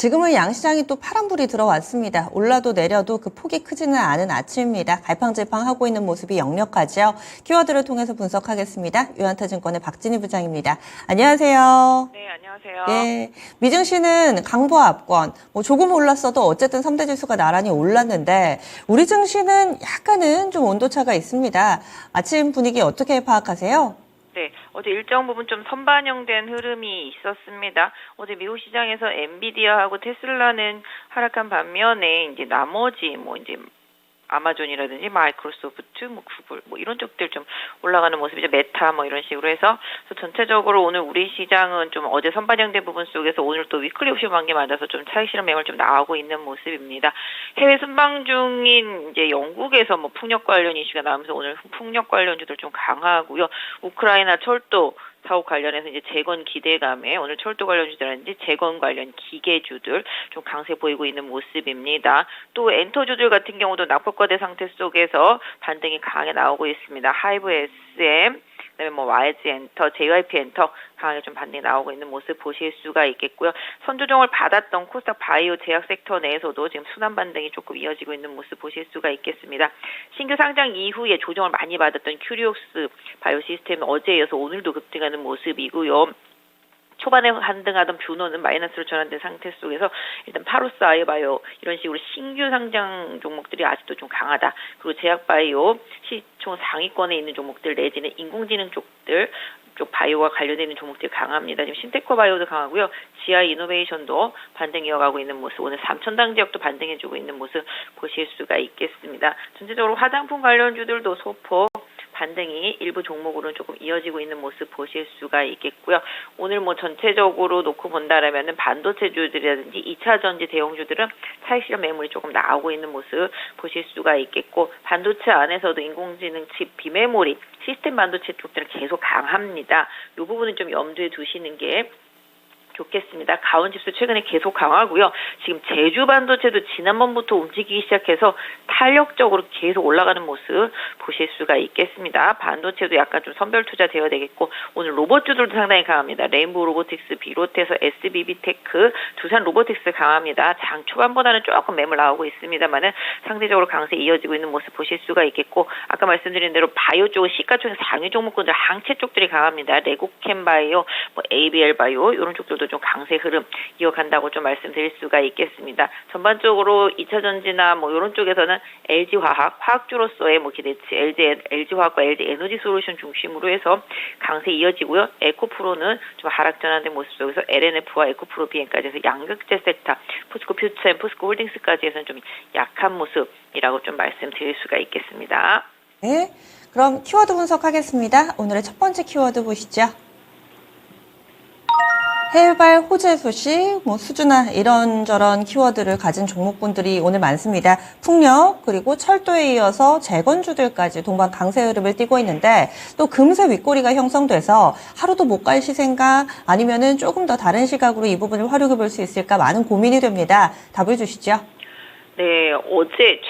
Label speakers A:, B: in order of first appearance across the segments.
A: 지금은 양시장이 또 파란불이 들어왔습니다. 올라도 내려도 그 폭이 크지는 않은 아침입니다. 갈팡질팡하고 있는 모습이 역력하죠. 키워드를 통해서 분석하겠습니다. 유한타증권의 박진희 부장입니다. 안녕하세요.
B: 네, 안녕하세요.
A: 예, 미증시는 강보합권, 조금 올랐어도 어쨌든 3대 지수가 나란히 올랐는데 우리 증시는 약간은 좀 온도차가 있습니다. 아침 분위기 어떻게 파악하세요?
B: 네, 어제 일정 부분 좀 선반영된 흐름이 있었습니다. 어제 미국 시장에서 엔비디아하고 테슬라는 하락한 반면에 이제 나머지 아마존이라든지 마이크로소프트, 구글 이런 쪽들 좀 올라가는 모습이죠. 메타 이런 식으로 해서 그래서 전체적으로 오늘 우리 시장은 좀 어제 선반영된 부분 속에서 오늘 또 위클리 옵션 만기 맞아서 좀 차익 실현 매물 좀 나오고 있는 모습입니다. 해외 순방 중인 이제 영국에서 풍력 관련 이슈가 나오면서 오늘 풍력 관련주들 좀 강하고요. 우크라이나 철도 사업 관련해서 이제 재건 기대감에 오늘 철도 관련주들이라든지 재건 관련 기계주들 좀 강세 보이고 있는 모습입니다. 또 엔터주들 같은 경우도 낙폭과대 상태 속에서 반등이 강하게 나오고 있습니다. 하이브 SM, 그다음에 YG 엔터, JYP 엔터 강하게 좀 반등이 나오고 있는 모습 보실 수가 있겠고요. 선조정을 받았던 코스닥 바이오 제약 섹터 내에서도 지금 순환 반등이 조금 이어지고 있는 모습 보실 수가 있겠습니다. 신규 상장 이후에 조정을 많이 받았던 큐리옥스 바이오 시스템 어제에 이어서 오늘도 급등하는 모습이고요. 초반에 반등하던 뷰노는 마이너스로 전환된 상태 속에서 일단 파로스 아이바이오 이런 식으로 신규 상장 종목들이 아직도 좀 강하다. 그리고 제약바이오 시총 상위권에 있는 종목들 내지는 인공지능 쪽 바이오와 관련되어 있는 종목들이 강합니다. 지금 신테코 바이오도 강하고요. GI 이노베이션도 반등 이어가고 있는 모습, 오늘 삼천당 지역도 반등해주고 있는 모습 보실 수가 있겠습니다. 전체적으로 화장품 관련주들도 소폭 반등이 일부 종목으로는 조금 이어지고 있는 모습 보실 수가 있겠고요. 오늘 전체적으로 놓고 본다라면은 반도체주들이라든지 2차 전지 대형주들은 차익 실현 매물이 조금 나오고 있는 모습 보실 수가 있겠고, 반도체 안에서도 인공지능 칩, 비메모리, 시스템 반도체 쪽들은 계속 강합니다. 이 부분은 좀 염두에 두시는 게 좋겠습니다. 가온칩스 최근에 계속 강하고요. 지금 제주 반도체도 지난번부터 움직이기 시작해서 탄력적으로 계속 올라가는 모습 보실 수가 있겠습니다. 반도체도 약간 좀 선별 투자 되어야 되겠고, 오늘 로봇주들도 상당히 강합니다. 레인보우 로보틱스 비롯해서 SBB테크, 두산 로보틱스 강합니다. 장 초반보다는 조금 매물 나오고 있습니다만은 상대적으로 강세 이어지고 있는 모습 보실 수가 있겠고, 아까 말씀드린 대로 바이오 쪽은 시가총액 상위 종목군들 항체 쪽들이 강합니다. 레고캠 바이오, ABL 바이오 이런 쪽들도 좀 강세 흐름 이어간다고 좀 말씀드릴 수가 있겠습니다. 전반적으로 2차 전지나 이런 쪽에서는 LG화학, 화학주로서의 기대치, LG화학과 LG에너지 솔루션 중심으로 해서 강세 이어지고요. 에코프로는 좀 하락 전환된 모습 속에서 LNF와 에코프로 비행까지 해서 양극재 섹터, 포스코 퓨처앤 포스코 홀딩스까지 해서는 좀 약한 모습이라고 좀 말씀드릴 수가 있겠습니다.
A: 네, 그럼 키워드 분석하겠습니다. 오늘의 첫 번째 키워드 보시죠. 해외발 호재 소식, 수주나 이런저런 키워드를 가진 종목군들이 오늘 많습니다. 풍력, 그리고 철도에 이어서 재건주들까지 동반 강세 흐름을 띠고 있는데, 또 금세 윗꼬리가 형성돼서 하루도 못 갈 시세인가 아니면은 조금 더 다른 시각으로 이 부분을 활용해 볼 수 있을까 많은 고민이 됩니다. 답을 주시죠.
B: 네,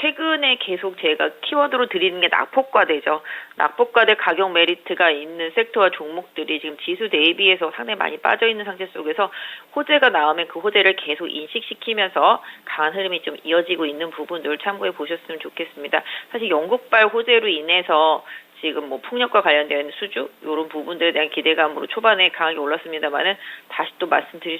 B: 최근에 계속 제가 키워드로 드리는 게 낙폭과대죠. 낙폭과대 가격 메리트가 있는 섹터와 종목들이 지금 지수 대비해서 상당히 많이 빠져있는 상태 속에서 호재가 나오면 그 호재를 계속 인식시키면서 강한 흐름이 좀 이어지고 있는 부분들 참고해 보셨으면 좋겠습니다. 사실 영국발 호재로 인해서 지금 풍력과 관련되어 있는 수주 이런 부분들에 대한 기대감으로 초반에 강하게 올랐습니다만은 다시 또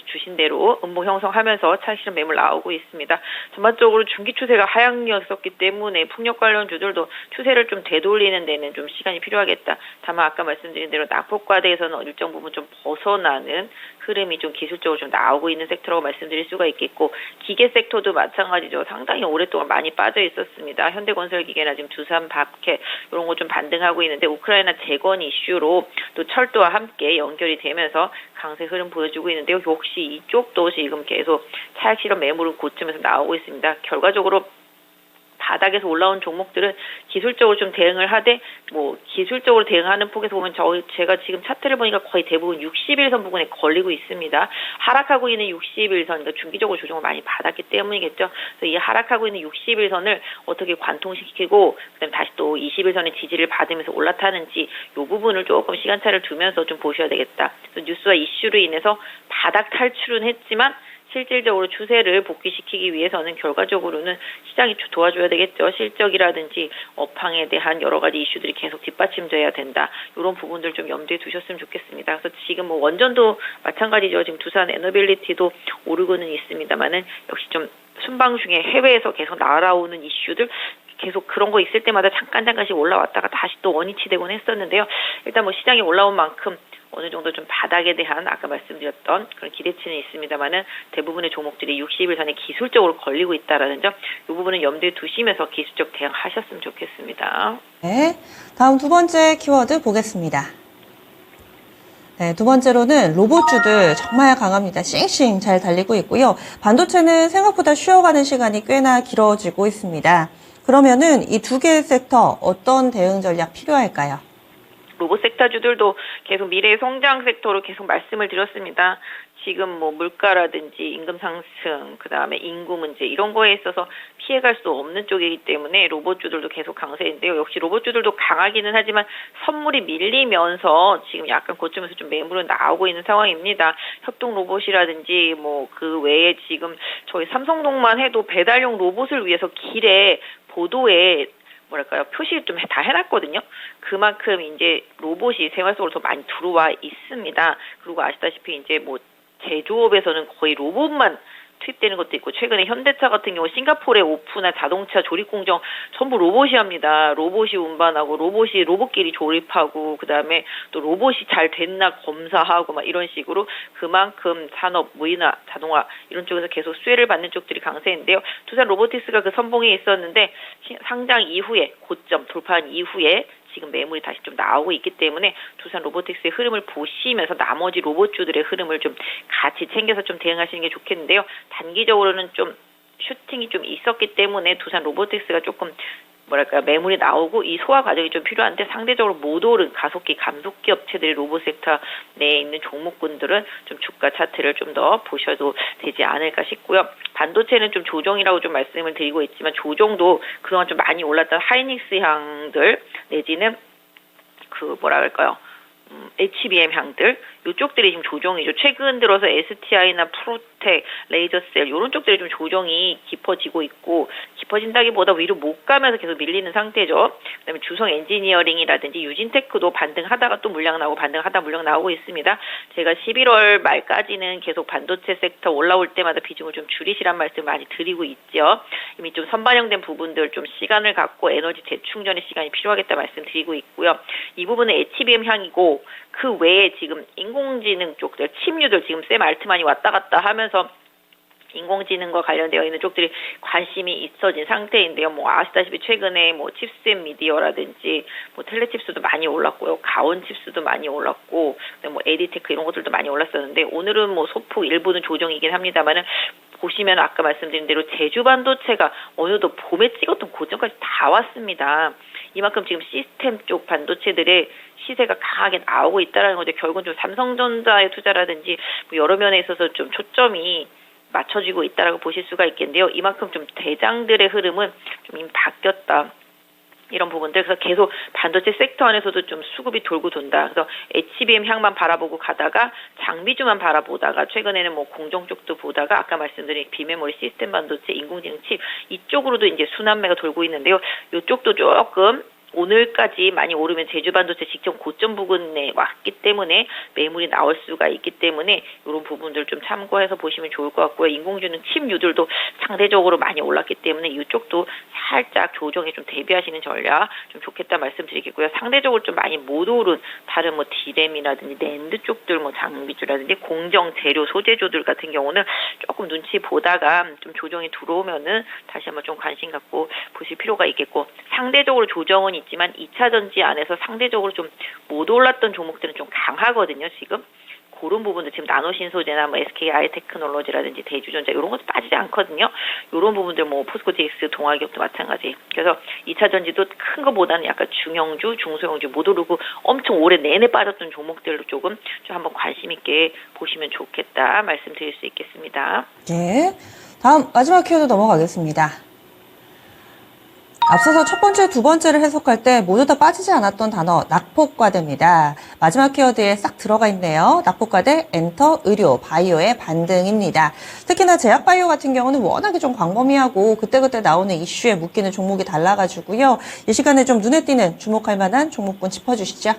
B: 주신 대로 음봉 형성하면서 차익 실현 매물 나오고 있습니다. 전반적으로 중기 추세가 하향이었었기 때문에 풍력 관련주들도 추세를 좀 되돌리는 데는 좀 시간이 필요하겠다. 다만 아까 말씀드린 대로 낙폭과대에서는 일정 부분 좀 벗어나는 흐름이 좀 기술적으로 좀 나오고 있는 섹터라고 말씀드릴 수가 있겠고, 기계 섹터도 마찬가지죠. 상당히 오랫동안 많이 빠져 있었습니다. 현대건설기계나 지금 두산밥캐 이런 거 좀 반등하고 있는데, 우크라이나 재건 이슈로 또 철도와 함께 연결이 되면서 강세 흐름 보여주고 있는데요. 역시 이쪽도 지금 계속 차익 실현 매물을 고점에서 나오고 있습니다. 결과적으로 바닥에서 올라온 종목들은 기술적으로 좀 대응을 하되 기술적으로 대응하는 폭에서 보면 제가 지금 차트를 보니까 거의 대부분 60일선 부분에 걸리고 있습니다. 하락하고 있는 60일선, 그러니까 중기적으로 조정을 많이 받았기 때문이겠죠. 그래서 이 하락하고 있는 60일선을 어떻게 관통시키고 그다음에 다시 또 20일선의 지지를 받으면서 올라타는지 이 부분을 조금 시간차를 두면서 좀 보셔야 되겠다. 그래서 뉴스와 이슈로 인해서 바닥 탈출은 했지만 실질적으로 추세를 복귀시키기 위해서는 결과적으로는 시장이 도와줘야 되겠죠. 실적이라든지 업황에 대한 여러 가지 이슈들이 계속 뒷받침돼야 된다. 이런 부분들 좀 염두에 두셨으면 좋겠습니다. 그래서 지금 뭐 원전도 마찬가지죠. 지금 두산 에너빌리티도 오르고는 있습니다만은 역시 좀 순방 중에 해외에서 계속 날아오는 이슈들 계속 그런 거 있을 때마다 잠깐씩 올라왔다가 다시 또 원위치 되곤 했었는데요. 일단 뭐 시장이 올라온 만큼 어느 정도 좀 바닥에 대한 아까 말씀드렸던 그런 기대치는 있습니다만은 대부분의 종목들이 60일 선에 기술적으로 걸리고 있다라는 점, 이 부분은 염두에 두시면서 기술적 대응하셨으면 좋겠습니다.
A: 네, 다음 두 번째 키워드 보겠습니다. 네, 두 번째로는 로봇주들 정말 강합니다. 싱싱 잘 달리고 있고요. 반도체는 생각보다 쉬어가는 시간이 꽤나 길어지고 있습니다. 그러면은 이 두 개의 섹터 어떤 대응 전략 필요할까요?
B: 로봇 섹터주들도 계속 미래의 성장 섹터로 계속 말씀을 드렸습니다. 지금 뭐 물가라든지 임금 상승, 그 다음에 인구 문제 이런 거에 있어서 피해갈 수 없는 쪽이기 때문에 로봇주들도 계속 강세인데요. 역시 로봇주들도 강하기는 하지만 선물이 밀리면서 지금 약간 고점에서 좀 매물은 나오고 있는 상황입니다. 협동 로봇이라든지 뭐 그 외에 지금 저희 삼성동만 해도 배달용 로봇을 위해서 길에 보도에 뭐랄까요, 표시 좀 다 해놨거든요. 그만큼 이제 로봇이 생활 속으로 더 많이 들어와 있습니다. 그리고 아시다시피 이제 뭐 제조업에서는 거의 로봇만 투입되는 것도 있고, 최근에 현대차 같은 경우 싱가포르에 오픈한 자동차 조립 공정 전부 로봇이 합니다. 로봇이 운반하고 로봇이 로봇끼리 조립하고, 그 다음에 또 로봇이 잘 됐나 검사하고 막 이런 식으로 그만큼 산업, 무인화, 자동화 이런 쪽에서 계속 수혜를 받는 쪽들이 강세인데요. 두산 로보틱스가 그 선봉에 있었는데 상장 이후에 고점 돌파한 이후에 지금 매물이 다시 좀 나오고 있기 때문에 두산 로보틱스의 흐름을 보시면서 나머지 로봇주들의 흐름을 좀 같이 챙겨서 좀 대응하시는 게 좋겠는데요. 단기적으로는 좀 슈팅이 좀 있었기 때문에 두산 로보틱스가 조금 뭐랄까 매물이 나오고 이 소화 과정이 좀 필요한데, 상대적으로 못 오른 가속기 감속기 업체들의 로봇 섹터 내에 있는 종목군들은 좀 주가 차트를 좀 더 보셔도 되지 않을까 싶고요. 반도체는 좀 조정이라고 좀 말씀을 드리고 있지만, 조정도 그동안 좀 많이 올랐던 하이닉스 향들 내지는 그 뭐라 그럴까요? HBM 향들 이쪽들이 지금 조정이죠. 최근 들어서 STI나 프로텍, 레이저셀 이런 쪽들이 좀 조정이 깊어지고 있고, 깊어진다기보다 위로 못 가면서 계속 밀리는 상태죠. 그다음에 주성 엔지니어링이라든지 유진테크도 반등하다가 또 물량 나오고 반등하다 물량 나오고 있습니다. 제가 11월 말까지는 계속 반도체 섹터 올라올 때마다 비중을 좀 줄이시란 말씀 많이 드리고 있죠. 이미 좀 선반영된 부분들 좀 시간을 갖고 에너지 재충전의 시간이 필요하겠다 말씀드리고 있고요. 이 부분은 HBM 향이고, 그 외에 지금 인공지능 쪽들, 칩류들 지금 샘 알트만이 왔다 갔다 하면서 인공지능과 관련되어 있는 쪽들이 관심이 있어진 상태인데요. 뭐 아시다시피 최근에 뭐 칩셋 미디어라든지 뭐 텔레칩스도 많이 올랐고요. 가온 칩스도 많이 올랐고, 뭐 에디테크 이런 것들도 많이 올랐었는데, 오늘은 뭐 소폭 일부는 조정이긴 합니다만은 보시면 아까 말씀드린 대로 제주 반도체가 어느덧 봄에 찍었던 고점까지 다 왔습니다. 이만큼 지금 시스템 쪽 반도체들의 시세가 강하게 나오고 있다는 거죠. 결국은 좀 삼성전자의 투자라든지 뭐 여러 면에 있어서 좀 초점이 맞춰지고 있다라고 보실 수가 있겠는데요. 이만큼 좀 대장들의 흐름은 좀 이미 바뀌었다. 이런 부분들, 그래서 계속 반도체 섹터 안에서도 좀 수급이 돌고 돈다. 그래서 HBM 향만 바라보고 가다가 장비주만 바라보다가 최근에는 뭐 공정 쪽도 보다가 아까 말씀드린 비메모리 시스템 반도체, 인공지능 칩 이쪽으로도 이제 순환매가 돌고 있는데요. 이쪽도 조금 오늘까지 많이 오르면 제주 반도체 직전 고점 부근에 왔기 때문에 매물이 나올 수가 있기 때문에 이런 부분들 좀 참고해서 보시면 좋을 것 같고요. 인공지능 칩류들도 상대적으로 많이 올랐기 때문에 이쪽도 살짝 조정에 좀 대비하시는 전략 좀 좋겠다 말씀드리겠고요. 상대적으로 좀 많이 못 오른 다른 뭐 디램이라든지 낸드 쪽들, 뭐 장비주라든지 공정 재료 소재주들 같은 경우는 조금 눈치 보다가 좀 조정이 들어오면은 다시 한번 좀 관심 갖고 보실 필요가 있겠고, 상대적으로 조정은 있지만 2차 전지 안에서 상대적으로 좀 못 올랐던 종목들은 좀 강하거든요. 지금 그런 부분들, 지금 나노신소재나 뭐 SK 아이테크놀로지라든지 대주전자 이런 것도 빠지지 않거든요. 이런 부분들 뭐 포스코 DX, 동아기업도 마찬가지. 그래서 2차 전지도 큰 거보다는 약간 중형주, 중소형주 못 오르고 엄청 오래 내내 빠졌던 종목들로 조금 좀 한번 관심 있게 보시면 좋겠다 말씀드릴 수 있겠습니다.
A: 네, 다음 마지막 키워드 넘어가겠습니다. 앞서서 첫 번째, 두 번째를 해석할 때 모두 다 빠지지 않았던 단어 낙폭과대입니다. 마지막 키워드에 싹 들어가 있네요. 낙폭과대, 엔터, 의료, 바이오의 반등입니다. 특히나 제약바이오 같은 경우는 워낙에 좀 광범위하고 그때그때 나오는 이슈에 묶이는 종목이 달라가지고요. 이 시간에 좀 눈에 띄는 주목할 만한 종목군 짚어주시죠.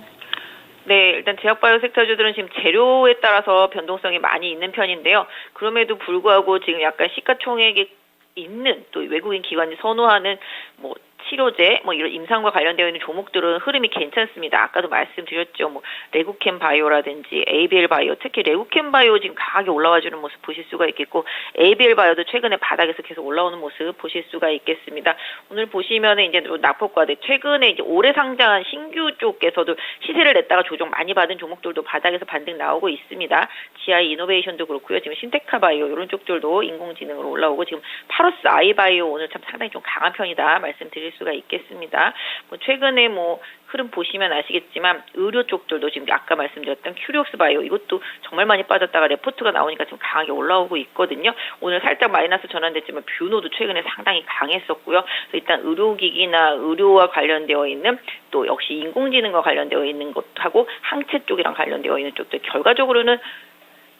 B: 네, 일단 제약바이오 섹터주들은 지금 재료에 따라서 변동성이 많이 있는 편인데요. 그럼에도 불구하고 지금 약간 시가총액이 있는 또 외국인 기관이 선호하는 뭐 치료제 뭐 이런 임상과 관련되어 있는 종목들은 흐름이 괜찮습니다. 아까도 말씀드렸죠. 뭐 레구캠 바이오라든지 ABL 바이오, 특히 레구캠 바이오 지금 강하게 올라와주는 모습 보실 수가 있겠고 ABL 바이오도 최근에 바닥에서 계속 올라오는 모습 보실 수가 있겠습니다. 오늘 보시면은 이제 낙폭과대 최근에 이제 올해 상장한 신규 쪽에서도 시세를 냈다가 조정 많이 받은 종목들도 바닥에서 반등 나오고 있습니다. GI 이노베이션도 그렇고요. 지금 신테카 바이오 이런 쪽들도 인공지능으로 올라오고 지금 파로스 아이바이오 오늘 참 상당히 좀 강한 편이다 말씀드릴 수가 있겠습니다. 뭐 최근에 뭐 흐름 보시면 아시겠지만 의료 쪽들도 지금 아까 말씀드렸던 큐리오스 바이오 이것도 정말 많이 빠졌다가 레포트가 나오니까 지금 강하게 올라오고 있거든요. 오늘 살짝 마이너스 전환됐지만 뷰노도 최근에 상당히 강했었고요. 그래서 일단 의료기기나 의료와 관련되어 있는 또 역시 인공지능과 관련되어 있는 것하고 항체 쪽이랑 관련되어 있는 쪽들 결과적으로는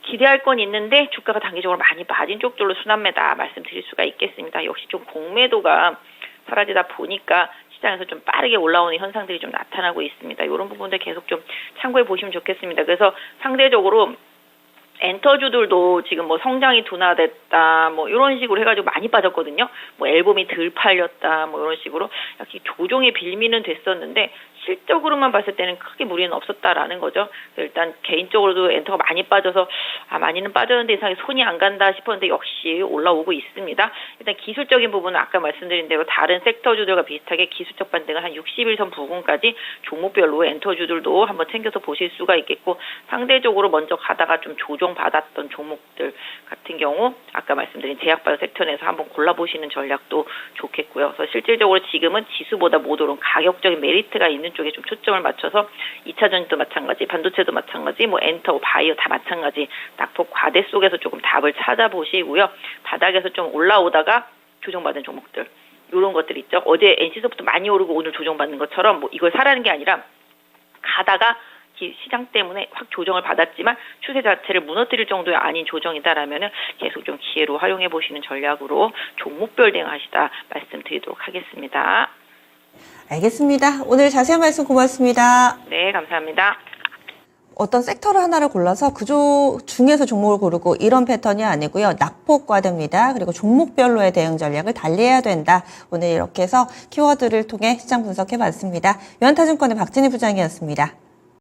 B: 기대할 건 있는데 주가가 단기적으로 많이 빠진 쪽들로 순환매다 말씀드릴 수가 있겠습니다. 역시 좀 공매도가 사라지다 보니까 시장에서 좀 빠르게 올라오는 현상들이 좀 나타나고 있습니다. 이런 부분들 계속 좀 참고해 보시면 좋겠습니다. 그래서 상대적으로 엔터주들도 지금 뭐 성장이 둔화됐다 뭐 이런 식으로 해가지고 많이 빠졌거든요. 뭐 앨범이 덜 팔렸다 뭐 이런 식으로 약간 조정의 빌미는 됐었는데 실적으로만 봤을 때는 크게 무리는 없었다라는 거죠. 일단 개인적으로도 엔터가 많이 빠져서 많이는 빠졌는데 이상하게 손이 안 간다 싶었는데 역시 올라오고 있습니다. 일단 기술적인 부분은 아까 말씀드린 대로 다른 섹터주들과 비슷하게 기술적 반등은 한 60일선 부근까지 종목별로 엔터주들도 한번 챙겨서 보실 수가 있겠고 상대적으로 먼저 가다가 좀 조정받았던 종목들 같은 경우 아까 말씀드린 제약바이오 섹터 내에서 한번 골라보시는 전략도 좋겠고요. 그래서 실질적으로 지금은 지수보다 못 오른 가격적인 메리트가 있는 쪽에 좀 초점을 맞춰서 2차 전지도 마찬가지, 반도체도 마찬가지, 뭐 엔터, 바이오 다 마찬가지 낙폭 과대 속에서 조금 답을 찾아보시고요. 바닥에서 좀 올라오다가 조정받은 종목들 이런 것들 있죠. 어제 NC소프트 많이 오르고 오늘 조정받는 것처럼 뭐 이걸 사라는 게 아니라 가다가 시장 때문에 확 조정을 받았지만 추세 자체를 무너뜨릴 정도의 아닌 조정이다라면은 계속 좀 기회로 활용해 보시는 전략으로 종목별 대응하시다 말씀드리도록 하겠습니다.
A: 알겠습니다. 오늘 자세한 말씀 고맙습니다.
B: 네, 감사합니다.
A: 어떤 섹터를 하나를 골라서 그쪽 중에서 종목을 고르고 이런 패턴이 아니고요. 낙폭과대입니다. 그리고 종목별로의 대응 전략을 달리해야 된다. 오늘 이렇게 해서 키워드를 통해 시장 분석해봤습니다. 유한타증권의 박진희 부장이었습니다.